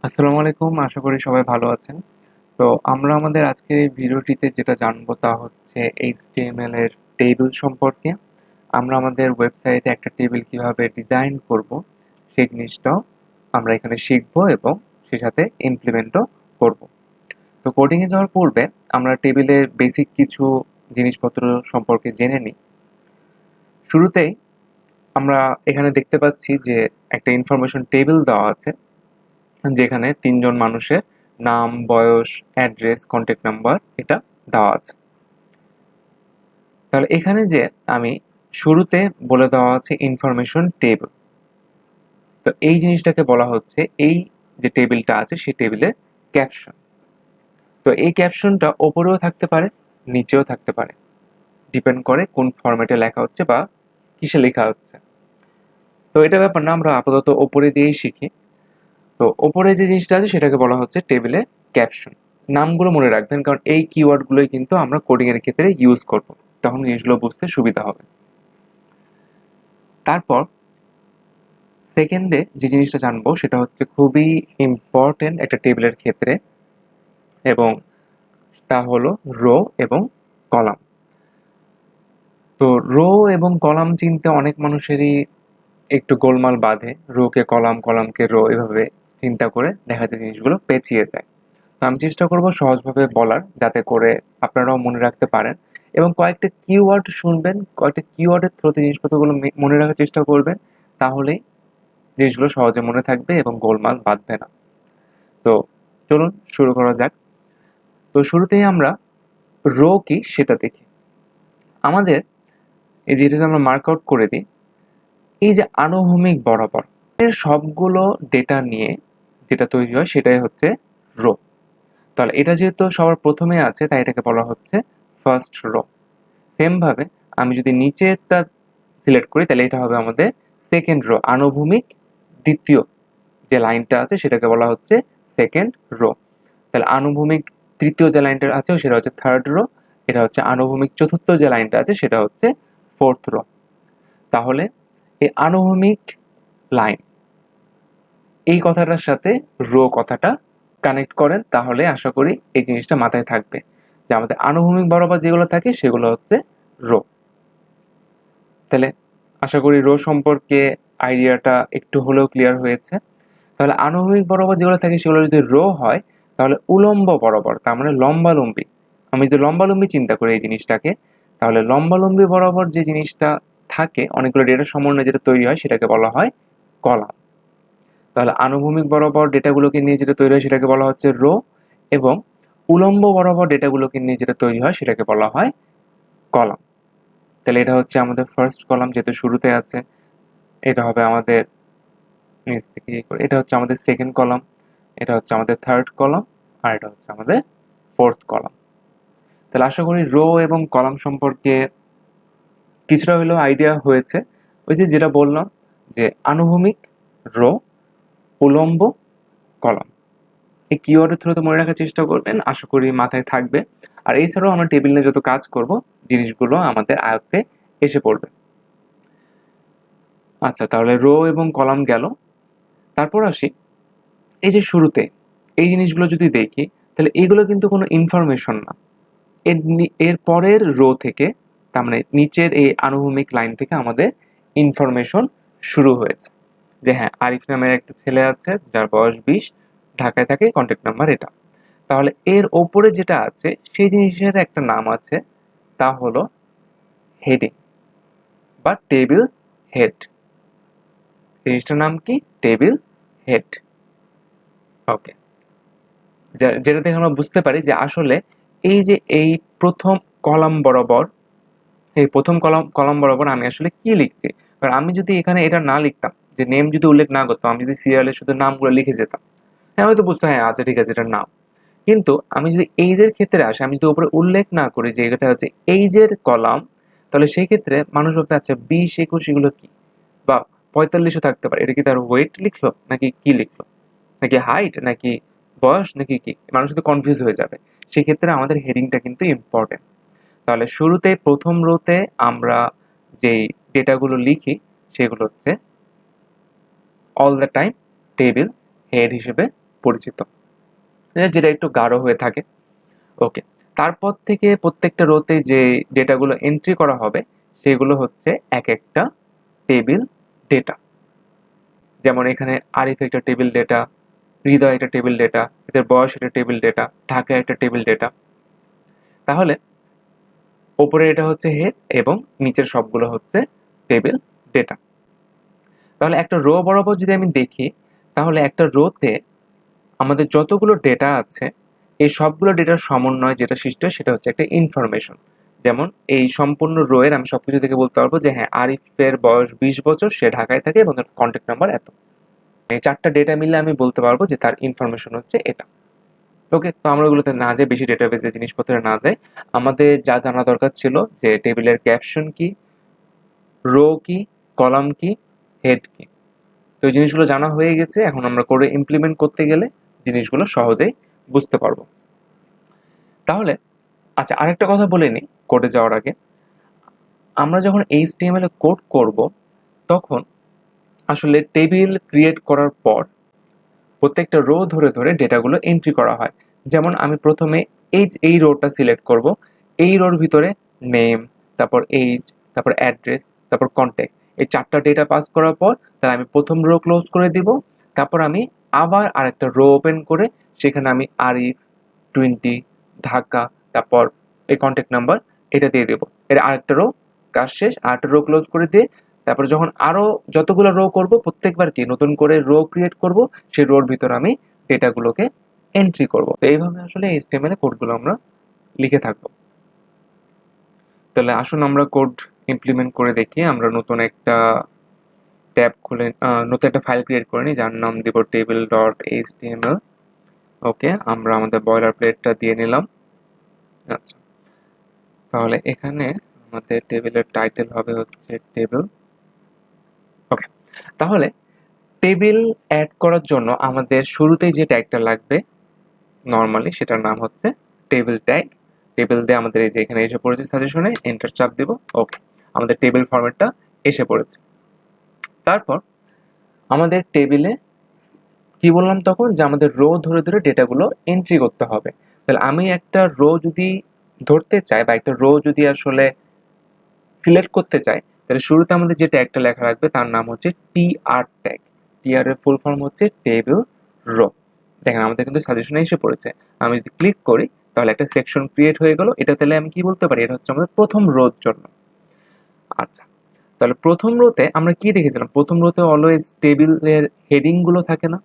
আসসালামু আলাইকুম। আশা করি সবাই ভালো আছেন। তো আমরা আমাদের আজকের এই ভিডিওটিতে যেটা জানবো তা হচ্ছে HTML এর টেবিল সম্পর্কে। আমরা আমাদের ওয়েবসাইটে একটা টেবিল কিভাবে ডিজাইন করব, সেই জিনিসটাও আমরা এখানে শিখবো এবং সেই সাথে ইমপ্লিমেন্টও করব। তো কোডিং এ যাওয়ার পূর্বে আমরা টেবিলের বেসিক কিছু জিনিসপত্র সম্পর্কে জেনে নিই। শুরুতেই আমরা এখানে দেখতে পাচ্ছি যে একটা ইনফরমেশন টেবিল দেওয়া আছে, যেখানে ৩ জন মানুষের নাম, বয়স, অ্যাড্রেস, কন্ট্যাক্ট নাম্বার এটা দেওয়া আছে। তাহলে এখানে যে আমি শুরুতে বলে দেওয়া আছে ইনফরমেশন টেবিল। তো এই জিনিসটাকে বলা হচ্ছে এই যে টেবিলটা আছে সেই টেবিলের ক্যাপশন। তো এই ক্যাপশনটা ওপরেও থাকতে পারে, নিচেও থাকতে পারে। ডিপেন্ড করে কোন ফরম্যাটে লেখা হচ্ছে বা কিসে লেখা হচ্ছে। তো এটা ব্যাপার না, আমরা আপাতত ওপরে দিয়েই শিখি। তো ওপরে যে জিনিসটা আছে সেটাকে বলা হচ্ছে টেবিলে ক্যাপশন। নামগুলো মনে রাখবেন, কারণ এই কিওয়ার্ডগুলোই কিন্তু আমরা কোডিং এর ক্ষেত্রে ইউজ করব, তখন জিনিসগুলো বুঝতে সুবিধা হবে। তারপর সেকেন্ডে যে জিনিসটা জানবো সেটা হচ্ছে খুবই ইম্পর্টেন্ট একটা টেবিলের ক্ষেত্রে, এবং তা হলো রো এবং কলাম। তো রো এবং কলাম চিনতে অনেক মানুষেরই একটু গোলমাল বাঁধে। রোকে কলাম, কলামকে রো, এভাবে চিন্তা করে দেখা যায় জিনিসগুলো পেঁচিয়ে যায়। তো আমি চেষ্টা করব সহজভাবে বলার, যাতে করে আপনারাও মনে রাখতে পারেন, এবং কয়েকটা কিওয়ার্ড শুনবেন, কয়েকটা কিওয়ার্ডের থ্রুতে জিনিসপত্রগুলো মনে রাখার চেষ্টা করবেন। তাহলেই জিনিসগুলো সহজে মনে থাকবে এবং গোলমাল বাঁধবে না। তো চলুন শুরু করা যাক। তো শুরুতেই আমরা রো কি সেটা দেখি। আমাদের এই যে এটাকে আমরা মার্ক আউট করে দিই, এই যে আনুভূমিক বরাবর এর সবগুলো ডেটা নিয়ে যেটা তৈরি হয় সেটাই হচ্ছে রো। তাহলে এটা যেহেতু সবার প্রথমে আছে, তাই এটাকে বলা হচ্ছে ফার্স্ট রো। সেম ভাবে আমি যদি নিচেরটা সিলেক্ট করি, তাহলে এটা হবে আমাদের সেকেন্ড রো। আনুভূমিক দ্বিতীয় যে লাইনটা আছে সেটাকে বলা হচ্ছে সেকেন্ড রো। তাহলে আনুভূমিক তৃতীয় যে লাইনটা আছে সেটা হচ্ছে থার্ড রো। এটা হচ্ছে আনুভূমিক চতুর্থ যে লাইনটা আছে সেটা হচ্ছে ফোর্থ রো। তাহলে এই আনুভূমিক লাইন এই কথাটার সাথে রো কথাটা কানেক্ট করেন, তাহলে আশা করি এই জিনিসটা মাথায় থাকবে যে আমাদের আনুভূমিক বরাবর যেগুলো থাকে সেগুলো হচ্ছে রো। তাহলে আশা করি রো সম্পর্কে আইডিয়াটা একটু হলেও ক্লিয়ার হয়েছে। তাহলে আনুভূমিক বরাবর যেগুলো থাকে সেগুলো যদি রো হয়, তাহলে উলম্ব বরাবর, তার মানে লম্বালম্বি, আমি যদি লম্বালম্বি চিন্তা করি এই জিনিসটাকে, তাহলে লম্বালম্বি বরাবর যে জিনিসটা থাকে, অনেকগুলো ডেটার সমন্বয়ে যেটা তৈরি হয় সেটাকে বলা হয় কলাম। তাহলে আনুভূমিক বরাবর ডেটাগুলোকে নিয়ে যেটা তৈরি হয় সেটাকে বলা হচ্ছে রো, এবং উলম্ব বরাবর ডেটাগুলোকে নিয়ে যেটা তৈরি হয় সেটাকে বলা হয় কলাম। তাহলে এটা হচ্ছে আমাদের ফার্স্ট কলাম, যেহেতু শুরুতে আছে। এটা হবে আমাদের নিচ থেকে এটা হচ্ছে আমাদের সেকেন্ড কলাম, এটা হচ্ছে আমাদের থার্ড কলাম, আর এটা হচ্ছে আমাদের ফোর্থ কলাম। তাহলে আশা করি রো এবং কলাম সম্পর্কে কিছুটা হলেও আইডিয়া হয়েছে। ওই যে যেটা বললাম, যে আনুভূমিক রো, উলম্ব কলাম, এই কিওয়ার্ডের থ্রুতে মনে রাখার চেষ্টা করবেন, আশা করি মাথায় থাকবে। আর এছাড়াও আমরা টেবিল নিয়ে যত কাজ করব, জিনিসগুলো আমাদের আয়ত্তে এসে পড়বে। আচ্ছা, তাহলে রো এবং কলাম গেল। তারপর আসি এই যে শুরুতে এই জিনিসগুলো যদি দেখি, তাহলে এগুলো কিন্তু কোনো ইনফরমেশন না। এর পরের রো থেকে, তার মানে নিচের এই আনুভূমিক লাইন থেকে আমাদের ইনফরমেশন শুরু হয়েছে। যে হ্যাঁ, আরিফ নামের একটা ছেলে আছে যার বয়স 20, ঢাকায় থাকে, কন্ট্যাক্ট নাম্বার এটা। তাহলে এর ওপরে যেটা আছে সেই জিনিসের একটা নাম আছে, তা হলো হেডিং বা টেবিল হেড। জিনিসটার নাম কি? Table head. ওকে, যেটা থেকে আমরা বুঝতে পারি যে আসলে এই যে এই প্রথম কলাম বরাবর, এই প্রথম কলাম কলাম বরাবর আমি আসলে কি লিখছি। কারণ আমি যদি এখানে এটা না লিখতাম, যে নেম যদি উল্লেখ না করতাম, আমি যদি সিরিয়ালে শুধু নামগুলো লিখে যেতাম, হ্যাঁ হয়তো বুঝতাম, হ্যাঁ আচ্ছা ঠিক আছে এটার নাম। কিন্তু আমি যদি এইজের ক্ষেত্রে আসি, আমি যদি উপরে উল্লেখ না করি যে এটা হচ্ছে এইজের কলাম, তাহলে সেই ক্ষেত্রে মানুষ ভাববে আচ্ছা 20, 21 এগুলো কি, বা 45ও থাকতে পারে, এটা কি তার ওয়েট লিখলো নাকি কি লিখলো, নাকি হাইট, নাকি বয়স, নাকি কি, মানুষ তো কনফিউজ হয়ে যাবে। সেক্ষেত্রে আমাদের হেডিংটা কিন্তু ইম্পর্টেন্ট। তাহলে শুরুতে প্রথম রোতে আমরা যেই ডেটাগুলো লিখি সেগুলো হচ্ছে all the time table head হিসেবে পরিচিত, যেটা একটু গাঢ় হয়ে থাকে। ওকে, তারপর থেকে প্রত্যেকটা রোতে যে ডেটাগুলো এন্ট্রি করা হবে সেগুলো হচ্ছে এক একটা টেবিল ডেটা। যেমন এখানে আরিফ একটা টেবিল ডেটা, হৃদয় একটা টেবিল ডেটা, এদের বয়স একটা টেবিল ডেটা, ঢাকা একটা টেবিল ডেটা। তাহলে ওপরে এটা হচ্ছে হেড এবং নিচের সবগুলো হচ্ছে টেবিল ডেটা। তাহলে একটা রো বরাবর যদি আমি দেখি, তাহলে একটা রোতে আমাদের যতগুলো ডেটা আছে এই সবগুলো ডেটার সমন্বয় যেটা সৃষ্টি হয় সেটা হচ্ছে একটা ইনফরমেশন। যেমন এই সম্পূর্ণ রো এর আমি সবকিছু থেকে বলতে পারবো যে হ্যাঁ, আরিফের বয়স 20 বছর, সে ঢাকায় থাকে এবং তার কন্ট্যাক্ট নাম্বার এত। এই চারটা ডেটা মিলে আমি বলতে পারবো যে তার ইনফরমেশন হচ্ছে এটা। ওকে, তো আমরা ওগুলোতে না যাই, বেশি ডেটাবেসে জিনিসপত্রে না যাই, আমাদের যা জানা দরকার ছিল যে টেবিলের ক্যাপশন কি, রো কি, কলাম কি, হেড কি, তো এই জিনিসগুলো জানা হয়ে গেছে। এখন আমরা কোডে ইমপ্লিমেন্ট করতে গেলে জিনিসগুলো সহজেই বুঝতে পারবো। তাহলে আচ্ছা, আরেকটা কথা বলে নিই কোডে যাওয়ার আগে। আমরা যখন HTML এ কোড করব তখন আসলে টেবিল ক্রিয়েট করার পর প্রত্যেকটা রো ধরে ধরে ডেটাগুলো এন্ট্রি করা হয়। যেমন আমি প্রথমে এই রোটা সিলেক্ট করব, এই রোর ভিতরে নেম, তারপর এজ, তারপর অ্যাড্রেস, তারপর কন্ট্যাক্ট, এই চারটা ডেটা পাস করার পর তাহলে আমি প্রথম রো ক্লোজ করে দিব। তারপর আমি আবার আরেকটা রো ওপেন করে সেখানে আমি আরিফ 20 ঢাকা, তারপর এই কন্ট্যাক্ট নাম্বার এটা দিয়ে দেবো। এর আরেকটা রো, কাজ শেষ, আরেকটা রো ক্লোজ করে দিয়ে তারপর যখন আরো যতগুলো রো করব প্রত্যেকবার কি নতুন করে রো ক্রিয়েট করব, সেই রোর ভিতর আমি ডেটাগুলোকে এন্ট্রি করব। তো এইভাবে আসলে HTML এ কোডগুলো আমরা লিখে থাকবো। তাহলে আসুন আমরা কোড ইমপ্লিমেন্ট করে দেখি। আমরা নতুন একটা ট্যাব খুলে নতুন একটা ফাইল ক্রিয়েট করে নিই যার নাম দিব table.html। ওকে, আমরা আমাদের বয়লার প্লেটটা দিয়ে নিলাম। আচ্ছা, তাহলে এখানে আমাদের টেবিলের টাইটেল হবে হচ্ছে টেবিল। ওকে, তাহলে টেবিল অ্যাড করার জন্য আমাদের শুরুতেই যে ট্যাগটা লাগবে নর্মালি সেটার নাম হচ্ছে টেবিল ট্যাগ। টেবিল দিয়ে আমাদের এই যে এখানে এসে পড়েছে সাজেশনে, এন্টার চাপ দেব। ওকে, আমাদের টেবিল ফরম্যাটটা এসে পড়েছে। তারপর আমাদের টেবিলে কি বললাম তখন, যে আমাদের রো ধরে ধরে ডেটাগুলো এন্ট্রি করতে হবে। তাহলে আমি একটা রো যদি ধরতে চাই বা একটা রো যদি আসলে সিলেক্ট করতে চাই, তাহলে শুরুতে আমাদের যে ট্যাগটা লেখা রাখবে তার নাম হচ্ছে TR ট্যাগ। TR এর ফুল ফর্ম হচ্ছে টেবিল রো। দেখেন আমাদের কিন্তু সাজেশনে এসে পড়েছে। আমি যদি ক্লিক করি তাহলে একটা সেকশন ক্রিয়েট হয়ে গেল। এটা তাহলে আমি কি বলতে পারি, এটা হচ্ছে আমাদের প্রথম রোর জন্য। আচ্ছা, তাহলে প্রথম রোতে আমরা কি দেখেছিলাম, প্রথম রোতে অলওয়েজ টেবিলের হেডিং গুলো থাকে না?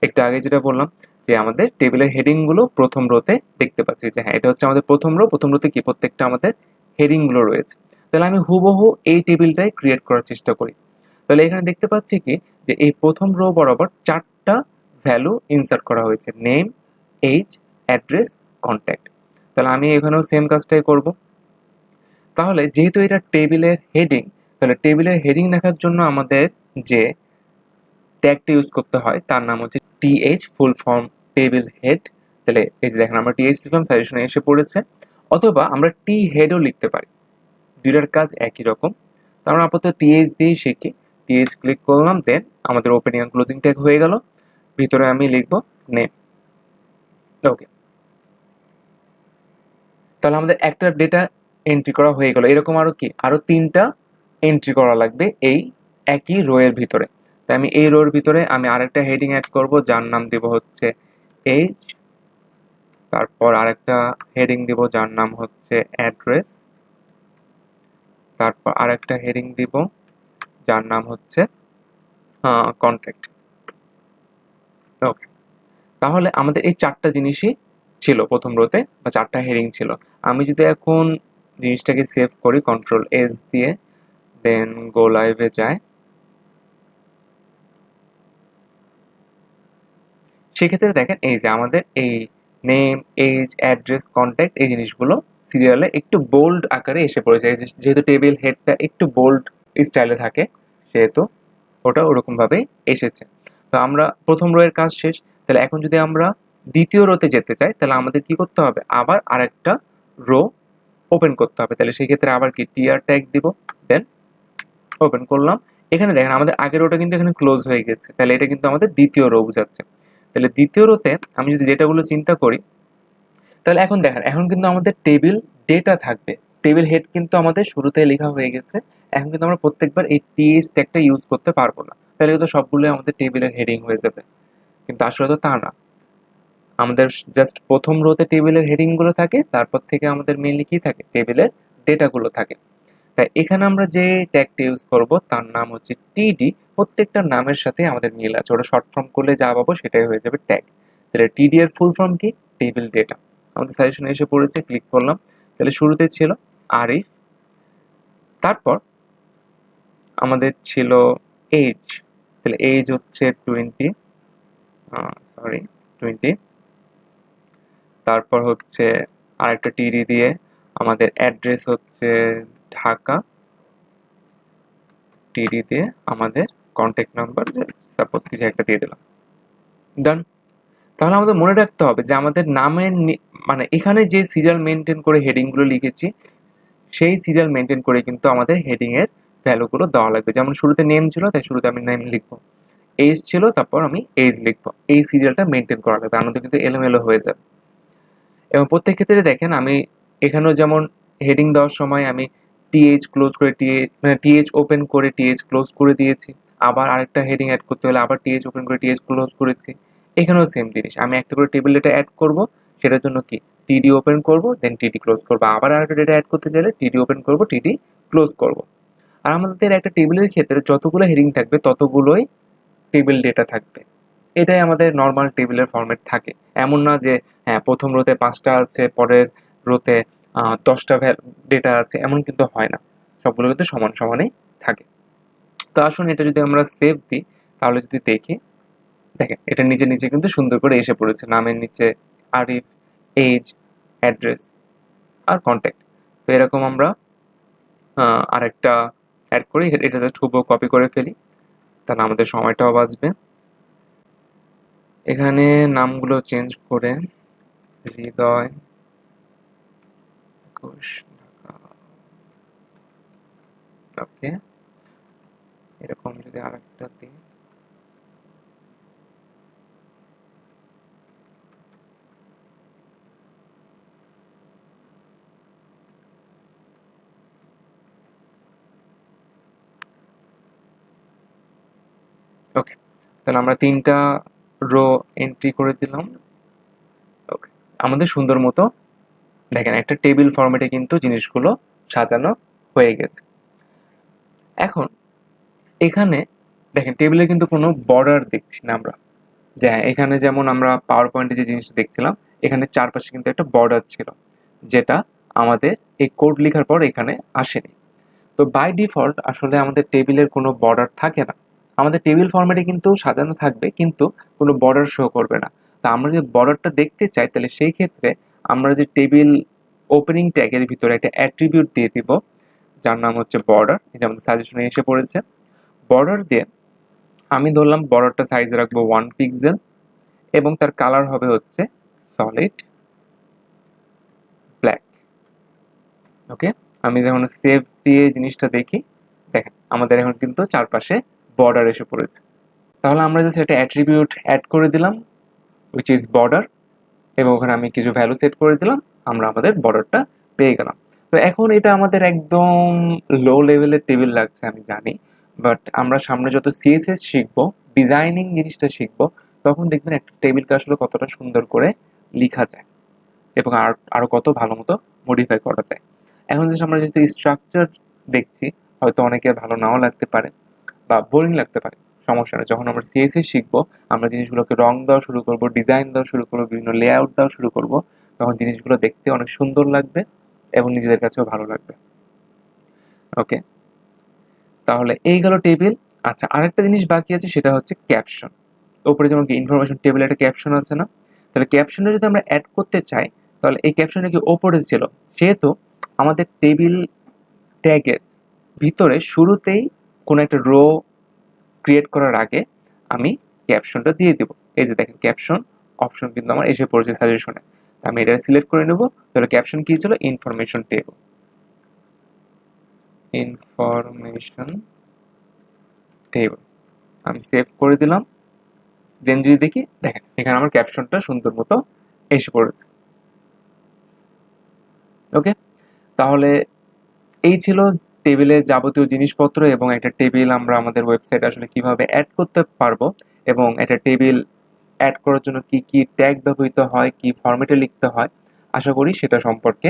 একটু আগে যেটা বললাম যে আমাদের টেবিলের হেডিং গুলো প্রথম রোতে দেখতে পাচ্ছি যে হ্যাঁ, এটা হচ্ছে আমাদের প্রথম রো। প্রথম রোতে কি প্রত্যেকটা আমাদের হেডিং গুলো রয়েছে। তাহলে আমি হুবহু এই টেবিলটাই ক্রিয়েট করার চেষ্টা করি। তাহলে এখানে দেখতে পাচ্ছি কি যে এই প্রথম রো বরাবর চারটা ভ্যালু ইনসার্ট করা হয়েছে, নেম, এজ, অ্যাড্রেস, কন্ট্যাক্ট। তাহলে আমি এখানেও সেম কাজটাই করব। তাহলে যেহেতু এটা টেবিলের হেডিং, তাহলে টেবিলের হেডিং লেখার জন্য আমাদের যে ট্যাগটা ইউজ করতে হয় তার নাম হচ্ছে TH, full form table head. তাহলে এই যে দেখেন আমরা TH লিখলাম, সাজেশনে এসে পড়েছে। অথবা আমরা টি হেডও লিখতে পারি, দুইটার কাজ একই রকম। তো আমরা আপাতত TH দিয়েই শিখি। TH ক্লিক করলাম, দেন আমাদের ওপেনিং এন্ড ক্লোজিং ট্যাগ হয়ে গেল। ভিতরে আমি লিখব নেম। ওকে, তাহলে আমাদের একটা ডেটা এন্ট্রি করা হয়ে গেল। এরকম আরো তিনটা এন্ট্রি করা লাগবে এই একই রো এর ভিতরে। তাই আমি এই রোর ভিতরে আমি আরেকটা হেডিং অ্যাড করব যার নাম দিব হচ্ছে এজ। তারপর আরেকটা হেডিং দিব যার নাম হচ্ছে অ্যাড্রেস। তারপর আরেকটা হেডিং দিব যার নাম হচ্ছে কন্ট্যাক্ট। ওকে, তাহলে আমাদের এই চারটা জিনিসই ছিল প্রথম রোতে, বা চারটা হেডিং ছিল। আমি যদি এখন জিনিসটাকে সেভ করি Ctrl+S দিয়ে, দেন গো লাইভে যায়, সেক্ষেত্রে দেখেন এই যে আমাদের এই নেম, এজ, অ্যাড্রেস, কন্ট্যাক্ট এই জিনিসগুলো সিরিয়ালে একটু বোল্ড আকারে এসে পড়েছে। যেহেতু টেবিল হেডটা একটু বোল্ড স্টাইলে থাকে সেহেতু ওটা ওরকম ভাবে এসেছে। তো আমরা প্রথম রো এর কাজ শেষ। তাহলে এখন যদি আমরা দ্বিতীয় রোতে যেতে চাই তাহলে আমাদের কি করতে হবে, আবার আরেকটা রো ওপেন করতে হবে। তাহলে সেই ক্ষেত্রে আবার কি TR ট্যাগ দিব, দেন ওপেন করলাম। এখানে দেখেন আমাদের আগের রোটা কিন্তু এখানে ক্লোজ হয়ে গেছে, তাহলে এটা কিন্তু আমাদের দ্বিতীয় রো বোঝাচ্ছে। তাহলে দ্বিতীয় রোতে আমি যদি ডেটাগুলো চিন্তা করি, তাহলে এখন দেখেন এখন কিন্তু আমাদের টেবিল ডেটা থাকবে। টেবিল হেড কিন্তু আমাদের শুরুতে লেখা হয়ে গেছে। এখন কিন্তু আমরা প্রত্যেকবার এই টিএইচ ট্যাগটা ইউজ করতে পারবো না, তাহলে কিন্তু সবগুলো আমাদের টেবিলের হেডিং হয়ে যাবে। কিন্তু আসলে তো তা না, আমাদের জাস্ট প্রথম রোতে টেবিলের হেডিং গুলো থাকে, তারপর থেকে আমাদের মেইনলি কি থাকে, টেবিলের ডেটাগুলো থাকে। তাই এখানে আমরা যে ট্যাগটা ইউজ করব তার নাম হচ্ছে টিডি। প্রত্যেকটা নামের সাথে আমাদের মিল আছে, ওটা শর্ট ফর্ম করলে যা পাবো সেটাই হয়ে যাবে ট্যাগ। তাহলে টিডি এর ফুল ফর্ম কি, টেবিল ডেটা। আমাদের সাজেশনে এসে পড়েছে, ক্লিক করলাম। তাহলে শুরুতে ছিল আরিফ, তারপর আমাদের ছিল এজ, তাহলে এজ হচ্ছে 20, সরি 20। তারপর হচ্ছে আরেকটা টিডি দিয়ে আমাদের অ্যাড্রেস হচ্ছে ঢাকা, টিডি দিয়ে আমাদের কন্ট্যাক্ট নাম্বার সাপোজ কিছু একটা দিয়ে দিলাম, ডান। তাহলে আমাদের মনে রাখতে হবে যে আমাদের নামের মানে এখানে যে সিরিয়াল মেনটেন করে হেডিংগুলো লিখেছি, সেই সিরিয়াল মেনটেন করে কিন্তু আমাদের হেডিং এর ভ্যালুগুলো দেওয়া লাগবে। যেমন শুরুতে নেম ছিল, তাই শুরুতে আমি নেম লিখবো। এজ ছিল, তারপর আমি এজ লিখবো। এই সিরিয়ালটা মেনটেন করা লাগবে, আমাদের কিন্তু এলোমেলো হয়ে যাবে। এবং প্রত্যেক ক্ষেত্রে দেখেন আমি এখানেও যেমন হেডিং দেওয়ার সময় আমি টিএইচ ক্লোজ করে মানে টিএইচ ওপেন করে টিএইচ ক্লোজ করে দিয়েছি। আবার আরেকটা হেডিং অ্যাড করতে হলে আবার টিএইচ ওপেন করে টিএইচ ক্লোজ করেছি। এখানেও সেম জিনিস, আমি একটা করে টেবিল ডেটা অ্যাড করব, সেটার জন্য কি টিডি ওপেন করব, দেন টিডি ক্লোজ করব। আবার আরেকটা ডেটা অ্যাড করতে চাইলে টিডি ওপেন করব, টিডি ক্লোজ করব। আর আমাদের একটা টেবিলের ক্ষেত্রে যতগুলো হেডিং থাকবে ততগুলোই টেবিল ডেটা থাকবে। এটাই আমাদের নর্মাল টেবিলের ফরম্যাট থাকে। এমন না যে হ্যাঁ প্রথম রোতে 5টা আছে, পরের রোতে 10টা ডেটা আছে, এমন কিন্তু হয় না। সবগুলো কিন্তু সমান সমানই থাকে। তো আসুন এটা যদি আমরা সেভ দিই, তাহলে যদি দেখি, দেখেন এটা নিচে নিচে কিন্তু সুন্দর করে এসে পড়েছে। নামের নিচে আরিফ, এজ, অ্যাড্রেস আর কন্ট্যাক্ট। তো এরকম আমরা আরেকটা অ্যাড করি, এটা জাস্ট হুবহু কপি করে ফেলি, তাহলে আমাদের সময়টাও বাঁচবে। এখানে নামগুলো চেঞ্জ করে হৃদয় ঘোষ ঢাকা, ওকে। এরকম যদি আরেকটা দিই, ওকে। তাহলে আমরা 3টা রো এন্ট্রি করে দিলাম, ওকে। আমাদের সুন্দর মতো দেখেন একটা টেবিল ফরম্যাটে কিন্তু জিনিসগুলো সাজানো হয়ে গেছে। এখন এখানে দেখেন টেবিলে কিন্তু কোনো বর্ডার দেখছি না আমরা। যে হ্যাঁ, এখানে যেমন আমরা পাওয়ার পয়েন্টে যে জিনিসটা দেখছিলাম, এখানে চারপাশে কিন্তু একটা বর্ডার ছিল, যেটা আমাদের এই কোড লেখার পর এখানে আসেনি। তো বাই ডিফল্ট আসলে আমাদের টেবিলের কোনো বর্ডার থাকে না। আমাদের টেবিল ফরম্যাটে কিন্তু সাজানো থাকবে, কিন্তু কোনো বর্ডার শো করবে না। তা আমরা যদি বর্ডারটা দেখতে চাই, তাহলে সেই ক্ষেত্রে আমরা যে টেবিল ওপেনিং ট্যাগের ভিতরে একটা অ্যাট্রিবিউট দিয়ে দিব, যার নাম হচ্ছে বর্ডার। এটা আমাদের সাজেশনে এসে পড়েছে। বর্ডার দিয়ে আমি ধরলাম বর্ডারটা সাইজ রাখবো 1 পিক্সেল এবং তার কালার হবে হচ্ছে সলিড ব্ল্যাক, ওকে। আমি যখন সেভ দিয়ে জিনিসটা দেখি, দেখেন আমাদের এখন কিন্তু চারপাশে বর্ডার এসে পড়েছে। তাহলে আমরা জাস্ট একটা অ্যাট্রিবিউট অ্যাড করে দিলাম, উইচ ইজ বর্ডার, এবং ওখানে আমি কিছু ভ্যালু সেট করে দিলাম, আমরা আমাদের বর্ডারটা পেয়ে গেলাম। তো এখন এটা আমাদের একদম লো লেভেলের টেবিল লাগছে আমি জানি, বাট আমরা সামনে যত সিএসএস শিখবো, ডিজাইনিং জিনিসটা শিখবো, তখন দেখবেন একটা টেবিলকে আসলে কতটা সুন্দর করে লেখা যায় এবং আরো কত ভালো মতো মডিফাই করা যায়। এখন যদি আমরা যেহেতু স্ট্রাকচার দেখছি, হয়তো অনেকের ভালো নাও লাগতে পারে বা বোরিং লাগতে পারে, সমস্যা নেই। যখন আমরা সিএসএস শিখবো, আমরা জিনিসগুলোকে রং দেওয়া শুরু করব, ডিজাইন দেওয়া শুরু করবো, বিভিন্ন লেআউট দেওয়া শুরু করব, তখন জিনিসগুলো দেখতে অনেক সুন্দর লাগবে এবং নিজেদের কাছেও ভালো লাগবে, ওকে। তাহলে এই গেল টেবিল। আচ্ছা, আরেকটা জিনিস বাকি আছে, সেটা হচ্ছে ক্যাপশন। উপরে যেমন ইনফরমেশন টেবিলে একটা ক্যাপশন আছে না, তাহলে ক্যাপশনে যদি আমরা অ্যাড করতে চাই, তাহলে এই ক্যাপশনটা কি ওপরে ছিল, সেহেতু আমাদের টেবিল ট্যাগের ভিতরে শুরুতেই কোনো একটা রো ক্রিয়েট করার আগে আমি ক্যাপশনটা দিয়ে দেবো। এই যে দেখেন ক্যাপশন অপশন কিন্তু আমার এসে পড়েছে সাজেশনে, আমি এটা সিলেক্ট করে নেব। তাহলে ক্যাপশন কি ছিল, ইনফরমেশন টেবল, ইনফরমেশন টেবল। আমি সেভ করে দিলাম। দেন যদি দেখি, দেখেন এখানে আমার ক্যাপশনটা সুন্দর মতো এসে পড়েছে। ওকে, তাহলে এই ছিল টেবিলের যাবতীয় জিনিসপত্র এবং একটা টেবিল আমরা আমাদের ওয়েবসাইট আসলে কিভাবে অ্যাড করতে পারবো, এবং একটা টেবিল অ্যাড করার জন্য কি কি ট্যাগ ব্যবহৃত হয়, কি ফরম্যাটে লিখতে হয়। আশা করি সেটা সম্পর্কে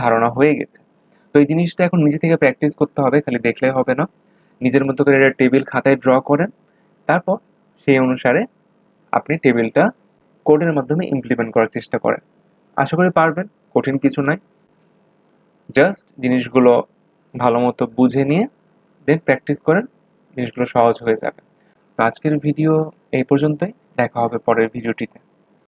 ধারণা হয়ে গেছে। তো এই জিনিসটা এখন নিজে থেকে প্র্যাকটিস করতে হবে, খালি দেখলে হবে না। নিজের মতো করে একটা টেবিল খাতায় ড্র করেন, তারপর সেই অনুসারে আপনি টেবিলটা কোডের মাধ্যমে ইমপ্লিমেন্ট করার চেষ্টা করেন। আশা করি পারবেন, কঠিন কিছু নয়। জাস্ট জিনিসগুলো ভালো মতো বুঝে নিয়ে দেন প্র্যাকটিস করেন, জিনিসগুলো সহজ হয়ে যাবে। তো আজকের ভিডিও এই পর্যন্তই, দেখা হবে পরের ভিডিওটিতে।